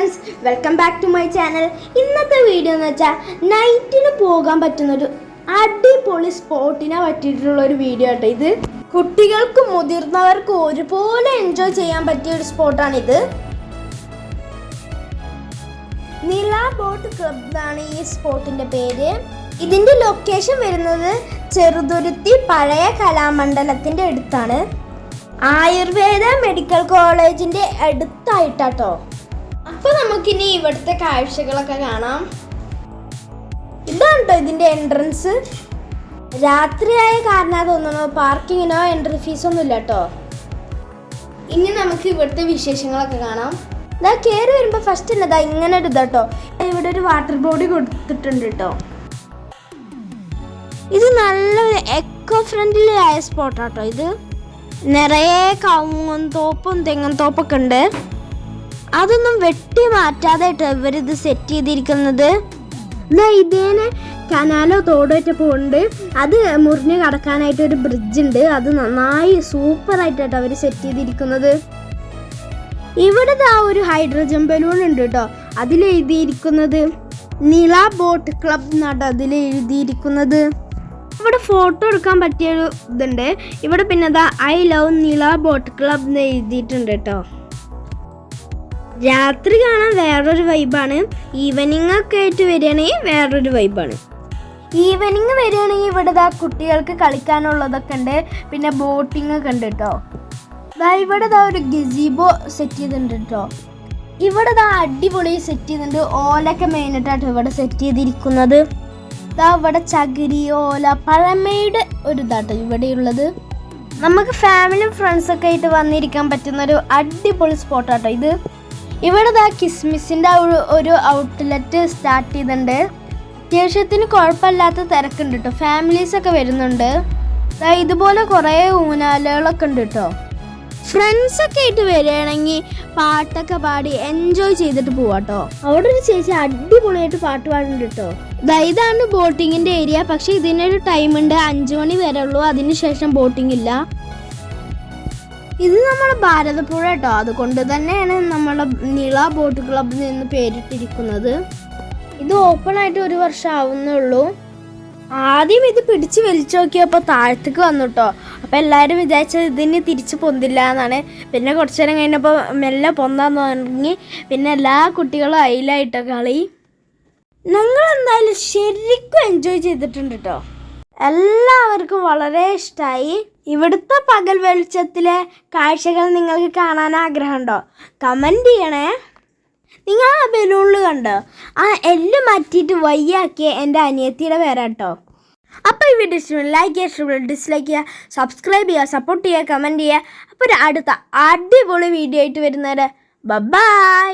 Friends, welcome back to my channel. ഇന്നത്തെ video എന്ന് വെച്ചാൽ നൈറ്റിന് പോകാൻ പറ്റുന്നൊരു അടിപൊളി സ്പോട്ടിനെ പറ്റിയിട്ടുള്ള ഒരു വീഡിയോ ആട്ടോ ഇത്. കുട്ടികൾക്കും മുതിർന്നവർക്കും ഒരുപോലെ എൻജോയ് ചെയ്യാൻ പറ്റിയ ഒരു സ്പോട്ടാണിത്. നില ബോട്ട് ക്ലബ് എന്നാണ് ഈ സ്പോട്ടിൻ്റെ പേര്. ഇതിൻ്റെ ലൊക്കേഷൻ വരുന്നത് ചെറുതുരുത്തി പഴയ കലാമണ്ഡലത്തിൻ്റെ അടുത്താണ്. ആയുർവേദ മെഡിക്കൽ കോളേജിൻ്റെ അടുത്തായിട്ടാട്ടോ. അപ്പോൾ നമുക്കിനി ഇവിടുത്തെ കാഴ്ചകളൊക്കെ കാണാം. ഇതാണ് കേട്ടോ ഇതിൻ്റെ എൻട്രൻസ്. രാത്രിയായ കാരണം തോന്നുന്നു പാർക്കിങ്ങിനോ എൻട്രി ഫീസൊന്നും ഇല്ല കേട്ടോ. ഇനി നമുക്ക് ഇവിടുത്തെ വിശേഷങ്ങളൊക്കെ കാണാം. ഇതാ കയറി വരുമ്പോൾ ഫസ്റ്റ് ഇല്ലതാ ഇങ്ങനെ ഒരു ഇതാട്ടോ. ഇവിടെ ഒരു വാട്ടർ ബോഡി കൊടുത്തിട്ടുണ്ട് കേട്ടോ. ഇത് നല്ലൊരു എക്കോ ഫ്രണ്ട്ലി ആയ സ്പോട്ടാട്ടോ. ഇത് നിറയെ കവുങ്ങും തോപ്പും തെങ്ങും തോപ്പൊക്കെ ഉണ്ട്. അതൊന്നും വെട്ടി മാറ്റാതെ ഇവരിത് സെറ്റ് ചെയ്തിരിക്കുന്നത്. ഇതേനെ കനാലോ തോടൊക്കെ പോകുന്നുണ്ട്. അത് മുറിഞ്ഞ് കടക്കാനായിട്ട് ഒരു ബ്രിഡ്ജ് ഉണ്ട്. അത് നന്നായി സൂപ്പറായിട്ടാണ് അവർ സെറ്റ് ചെയ്തിരിക്കുന്നത്. ഇവിടെ ഒരു ഹൈഡ്രജൻ ബലൂൺ ഉണ്ട് കേട്ടോ. അതിലെഴുതിയിരിക്കുന്നത് നില ബോട്ട് ക്ലബ് എന്നാട്ടോ അതിലെഴുതിയിരിക്കുന്നത്. ഇവിടെ ഫോട്ടോ എടുക്കാൻ പറ്റിയൊരു ഇതുണ്ട്. ഇവിടെ പിന്നെ ഐ ലവ് നില ബോട്ട് ക്ലബ് എന്ന് എഴുതിയിട്ടുണ്ട് കേട്ടോ. രാത്രി കാണാൻ വേറൊരു വൈബാണ്. ഈവനിങ് ഒക്കെ ആയിട്ട് വരികയാണെങ്കിൽ വേറൊരു വൈബാണ്. ഈവനിങ് വരികയാണെങ്കിൽ ഇവിടെ കുട്ടികൾക്ക് കളിക്കാനുള്ളതൊക്കെ ഉണ്ട്. പിന്നെ ബോട്ടിംഗ് ഒക്കെ ഉണ്ട് കേട്ടോ. ഇവിടെ ഒരു ഗസീബോ സെറ്റ് ചെയ്തിട്ടുണ്ട് കേട്ടോ. ഇവിടെ അടിപൊളി സെറ്റ് ചെയ്തിട്ടുണ്ട്. ഓലൊക്കെ മെയിനായിട്ടാണ് ഇവിടെ സെറ്റ് ചെയ്തിരിക്കുന്നത്. ഇവിടെ ചകിരി ഓല പഴമയുടെ ഒരു ഇതാട്ടോ ഇവിടെയുള്ളത്. നമുക്ക് ഫാമിലിയും ഫ്രണ്ട്സൊക്കെ ആയിട്ട് വന്നിരിക്കാൻ പറ്റുന്നൊരു അടിപൊളി സ്പോട്ടാട്ടോ ഇത്. ഇവിടെ കിസ്മിസിൻ്റെ ഒരു ഔട്ട്ലെറ്റ് സ്റ്റാർട്ട് ചെയ്തിട്ടുണ്ട്. അത്യാവശ്യത്തിന് കുഴപ്പമില്ലാത്ത തിരക്കുണ്ട് കേട്ടോ. ഫാമിലീസൊക്കെ വരുന്നുണ്ട്. ഇതുപോലെ കുറേ ഊനാലുകളൊക്കെ ഉണ്ട് കേട്ടോ. ഫ്രണ്ട്സൊക്കെ ആയിട്ട് വരികയാണെങ്കിൽ പാട്ടൊക്കെ പാടി എൻജോയ് ചെയ്തിട്ട് പോവാട്ടോ. അവിടെ ഒരു ചേച്ചി അടിപൊളിയായിട്ട് പാട്ട് പാടുന്നുണ്ട് കേട്ടോ. ഇതാണ് ബോട്ടിങ്ങിൻ്റെ ഏരിയ. പക്ഷെ ഇതിനൊരു ടൈമുണ്ട്, 5 മണി വരെ ഉള്ളൂ. അതിനുശേഷം ബോട്ടിംഗ് ഇല്ല. ഇത് നമ്മുടെ ഭാരതപ്പുഴ കേട്ടോ. അതുകൊണ്ട് തന്നെയാണ് നമ്മളെ നിള ബോട്ട് ക്ലബിൽ നിന്ന് പേരിട്ടിരിക്കുന്നത്. ഇത് ഓപ്പൺ ആയിട്ട് 1 വർഷം ആവുന്നേ ഉള്ളൂ. ആദ്യം ഇത് പിടിച്ച് വലിച്ചു നോക്കിയപ്പോൾ താഴത്തേക്ക് വന്നു കേട്ടോ. അപ്പോൾ എല്ലാവരും വിചാരിച്ചത് ഇതിന് തിരിച്ച് പൊന്തില്ല എന്നാണ്. പിന്നെ കുറച്ച് നേരം കഴിഞ്ഞപ്പോൾ മെല്ലെ പൊന്താൻ തുടങ്ങി. പിന്നെ എല്ലാ കുട്ടികളും അതിലായിട്ടോ കളി. ഞങ്ങൾ എന്തായാലും ശരിക്കും എൻജോയ് ചെയ്തിട്ടുണ്ട് കേട്ടോ. എല്ലാവർക്കും വളരെ ഇഷ്ടമായി. ഇവിടുത്തെ പകൽ വെളിച്ചത്തിലെ കാഴ്ചകൾ നിങ്ങൾക്ക് കാണാൻ ആഗ്രഹമുണ്ടോ? കമൻറ്റ് ചെയ്യണേ. നിങ്ങൾ ആ ബലൂണിൽ കണ്ടോ? ആ എല്ല് മാറ്റിയിട്ട് വയ്യാക്കിയ എൻ്റെ അനിയത്തിയുടെ പേരാട്ടോ. അപ്പോൾ ഈ വീഡിയോ ഇഷ്ടം ലൈക്ക് ചെയ്യുക, ഇഷ്ടപ്പെടുക ഡിസ്ലൈക്ക് ചെയ്യുക, സബ്സ്ക്രൈബ് ചെയ്യുക, സപ്പോർട്ട് ചെയ്യുക, കമൻറ്റ് ചെയ്യുക. അപ്പോൾ ഒരു അടുത്ത അടിപൊളി വീഡിയോ ആയിട്ട് വരുന്നവരെ ബൈ.